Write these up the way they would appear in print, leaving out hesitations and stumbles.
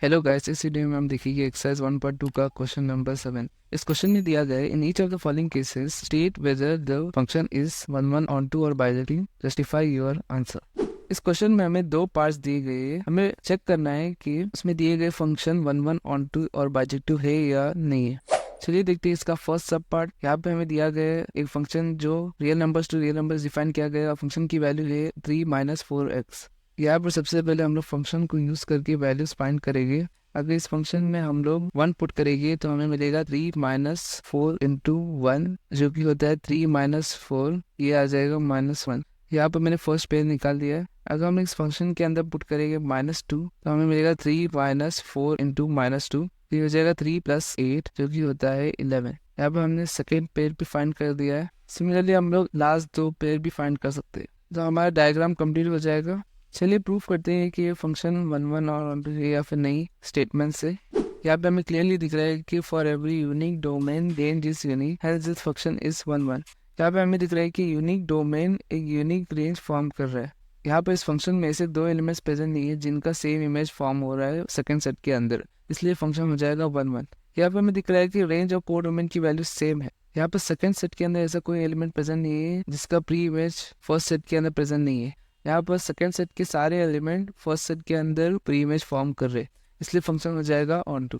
Hello guys, इस video में हम देखेंगे एक्सरसाइज 1.2 का क्वेश्चन नंबर 7। इस क्वेश्चन में दिया गया है in each of the following cases state whether the function is 1 on 2 और बाइजेक्टिव, जस्टिफाई योर आंसर। इस क्वेश्चन में हमें दो पार्ट्स दिए गए हैं। हमें चेक करना है कि उसमें दिए गए फंक्शन 1 ऑन 2 और बाइजेक्टिव है या नहीं है। चलिए देखते हैं इसका फर्स्ट सब पार्ट। यहाँ पे हमें दिया गया है एक फंक्शन जो real numbers to real numbers define किया गया है। फंक्शन की वैल्यू है 3 - 4x। यहाँ पर सबसे पहले हम लोग फंक्शन को यूज करके वैल्यूज फाइंड करेंगे। अगर इस फंक्शन में हम लोग 1 पुट करेंगे तो हमें मिलेगा 3 - 4 × 1, जो कि होता है 3 - 4, ये आ जाएगा -1। यहाँ पर मैंने फर्स्ट पेज निकाल दिया है। अगर हम इस फंक्शन के अंदर पुट करेंगे -2 तो हमें मिलेगा 3 - 4 × -2, ये हो जाएगा 3 + 8, जो कि होता है 11। यहाँ पर हमने सेकेंड पेज भी फाइंड कर दिया है। सिमिलरली हम लोग लास्ट दो पेज भी फाइंड कर सकते हैं, तो हमारा डायग्राम कंप्लीट हो जाएगा। चलिए प्रूफ करते हैं कि ये फंक्शन 1 और है या फिर नहीं स्टेटमेंट से। यहाँ पे हमें क्लियरली दिख रहा है कि for every unique domain range is unique, hence this function is 1 यहाँ पे हमें दिख रहा है कि यूनिक डोमेन एक यूनिक रेंज फॉर्म कर रहा है। यहाँ पे इस फंक्शन में से दो एलिमेंट्स प्रेजेंट नहीं है जिनका सेम इमेज फॉर्म हो रहा है सेकंड सेट के अंदर, इसलिए फंक्शन हो जाएगा 1 यहाँ पे हमें दिख रहा है कि रेंज और कोड डोमेन की वैल्यू सेम है। यहाँ पर सेकंड सेट के अंदर ऐसा कोई एलिमेंट प्रेजेंट नहीं है जिसका प्री इमेज फर्स्ट सेट के अंदर प्रेजेंट नहीं है। यहाँ पर सेकंड सेट के सारे एलिमेंट फर्स्ट सेट के अंदर प्री इमेज फॉर्म कर रहे हैं, इसलिए फंक्शन हो जाएगा ऑन टू।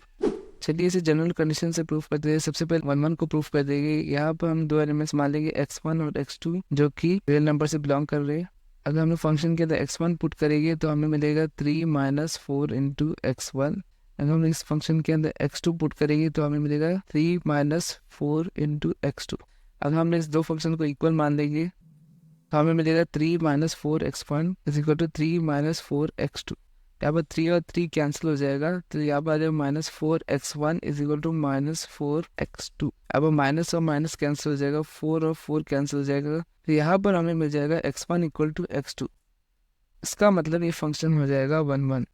चलिए इसे जनरल कंडीशन से प्रूफ करते हैं। सबसे पहले 1 को प्रूफ कर देंगे। यहाँ पर हम दो एलिमेंट्स मान लेंगे x1 और x2, जो कि रियल नंबर से बिलोंग कर रहे हैं। अगर हम लोग फंक्शन के अंदर x1 पुट करेंगे तो हमें मिलेगा 3 - 4 × x1। अगर हम इस फंक्शन के अंदर x2 पुट करेंगे तो हमें मिलेगा 3 - 4 × x2। अगर हमने इस दो फंक्शन को इक्वल मान लेंगे तो हमें मिलेगा 3 - 4x1 = 3 - 4x2। यहाँ पर 3 और 3 कैंसिल हो जाएगा, तो यहाँ पर आ जाएगा -4x1 = -4x2। अब माइनस और माइनस कैंसिल हो जाएगा, 4 और 4 कैंसिल हो जाएगा, तो यहाँ पर हमें मिल जाएगा x1 = x2। इसका मतलब ये फंक्शन हो जाएगा 1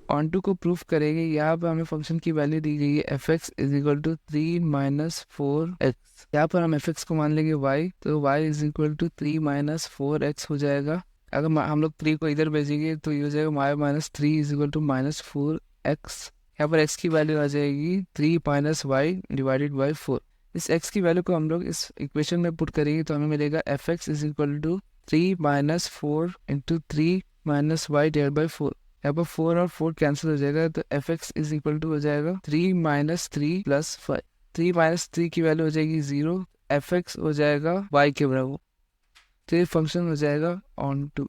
ऑन टू को प्रूफ करेंगे। यहाँ पर हमें फंक्शन की वैल्यू दी गई है fx = 3 - 4x। यहाँ पर हम fx को मान लेंगे y, तो y = 3 - 4x हो जाएगा। अगर हम लोग 3 को इधर भेजेंगे तो ये हो जाएगा y - 3 = -4x। यहाँ पर x की वैल्यू आ जाएगी 3 - y / 4। इस x की वैल्यू को हम लोग इस इक्वेशन में पुट करेंगे तो हमें मिलेगा fx = 3 - 4 × 3 - y / 4। यहाँ पर 4 और 4 कैंसिल हो जाएगा, तो fx = हो जाएगा 3 - 3 + 5। 3 - 3 की वैल्यू हो जाएगी 0, fx हो जाएगा y के बराबर, तो ये फंक्शन हो जाएगा ऑन टू।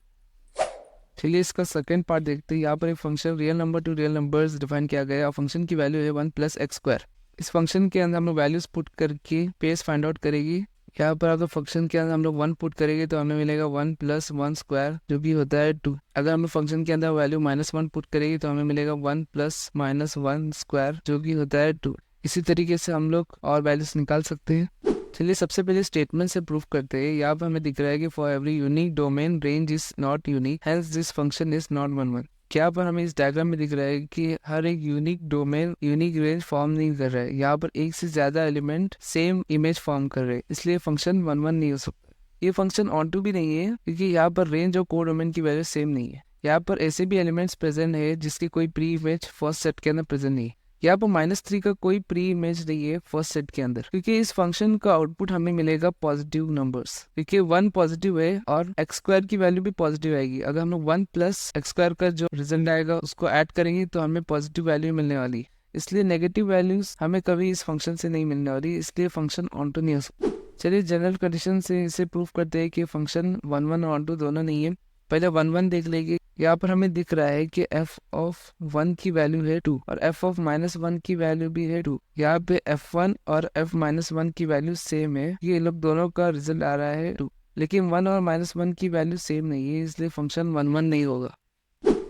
चलिए इसका सेकंड पार्ट देखते हैं। यहाँ पर एक function real number two real numbers define किया गया है और फंक्शन की वैल्यू है 1 + x²। इस फंक्शन के अंदर हम लोग वैल्यूज पुट करके पेस फाइंड आउट करेगी। यहाँ पर अगर फंक्शन के अंदर हम लोग 1 पुट करेंगे तो हमें मिलेगा 1 + 1², जो भी होता है 2। अगर हम फंक्शन के अंदर वैल्यू -1 पुट करेंगे तो हमें मिलेगा 1 + -1², जो कि होता है 2। इसी तरीके से हम लोग और वैल्यूज निकाल सकते हैं। चलिए सबसे पहले स्टेटमेंट से प्रूफ करते हैं। यहाँ पर हमें दिख रहा है कि for every unique domain range is not unique, hence this function is not 1 क्या पर हमें इस डायग्राम में दिख रहा है कि हर एक unique domain unique range form नहीं कर रहा है। यहाँ पर एक से ज्यादा एलिमेंट सेम इमेज फॉर्म कर रहे हैं, इसलिए फंक्शन 1 नहीं हो सकता। ये फंक्शन ऑन टू भी नहीं है क्योंकि यहाँ पर रेंज और कोड डोमेन की वैल्यू सेम नहीं है। यहाँ पर ऐसे भी एलिमेंट्स प्रेजेंट है जिसकी कोई प्री इमेज फर्स्ट सेट के अंदर प्रेजेंट नहीं है। यहाँ पर -3 का कोई प्री इमेज नहीं है फर्स्ट सेट के अंदर, क्योंकि इस फंक्शन का आउटपुट हमें मिलेगा पॉजिटिव नंबर्स, क्योंकि 1 पॉजिटिव है और x² की वैल्यू भी पॉजिटिव आएगी। अगर हम लोग 1 + x² का जो रिजल्ट आएगा उसको ऐड करेंगे तो हमें पॉजिटिव वैल्यू मिलने वाली, इसलिए नेगेटिव वैल्यूज हमें कभी इस फंक्शन से नहीं मिलने वाली, इसलिए फंक्शन ऑन टू नहीं हो सकता। चलिए जनरल कंडीशन से इसे प्रूफ करते हैं कि फंक्शन 1 और ऑन टू दोनों नहीं है। पहले 1 देख लेंगे। यहाँ पर हमें दिख रहा है कि f(1) की वैल्यू है 2 और f(-1) की वैल्यू भी है 2। यहाँ पे f1 और f-1 की वैल्यू सेम है, ये लोग दोनों का रिजल्ट आ रहा है 2, लेकिन 1 और -1 की वैल्यू सेम नहीं है, इसलिए फंक्शन 1 नहीं होगा।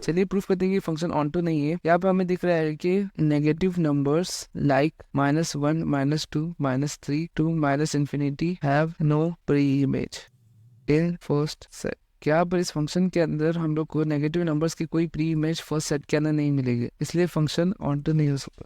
चलिए प्रूफ करते हैं कि फंक्शन ऑन टू नहीं है। यहाँ पे हमें दिख रहा है कि negative numbers like -1 -2 -3 2 -∞ have no pre image in first set. क्या पर इस फंक्शन के अंदर हम लोग को नेगेटिव नंबर्स की कोई प्री इमेज फर्स्ट सेट के अंदर नहीं मिलेगी, इसलिए फंक्शन ऑन टू नहीं हो सकता।